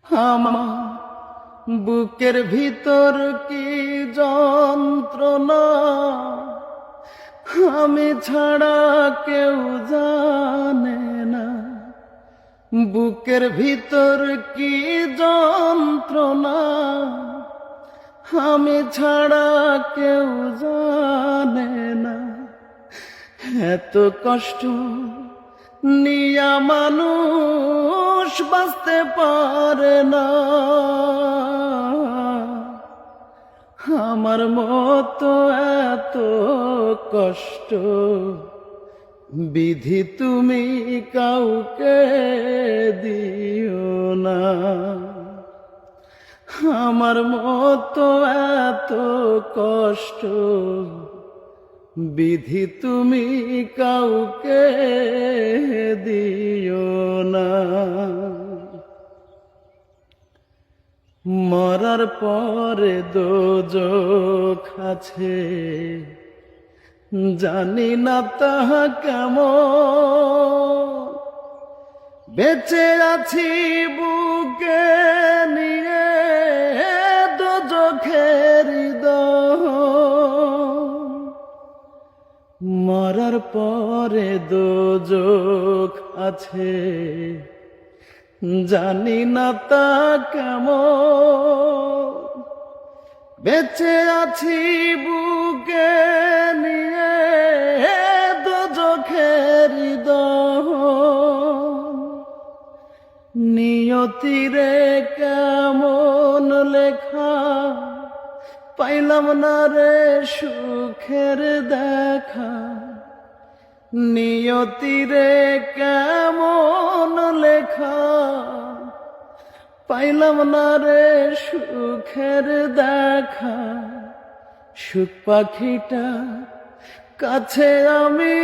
আমার বুকের ভিতর কি যন্ত্রণা, আমি ছাড়া কেউ জানে না। বুকের ভিতর কি যন্ত্রণা, আমি ছাড়া কেউ জানে না। এত কষ্ট নিয়া মানুষ বাঁচতে পারে না। আমার মতো এত কষ্ট বিধি তুমি কাউকে দিও না। আমার মতো এত কষ্ট বিধি তুমি কাউকে দিও না। মরার পরে দোজখ আছে, জানি না তাহা কেমন। বেঁচে আছি বুকে নিয়ে দোজখের দহন। মরার পরে দোজখ আছে, জানি না তা কেমন। বেঁচে আছি বুকে নিয়ে দোজখের দহন। নিয়তিরে কেমন লেখা, পাইলাম না রে সুখের দেখা। নিয়তিরে কেমন লেখা, পাইলাম না রে সুখের দেখা। সুখ পাখিটা কাছে আমি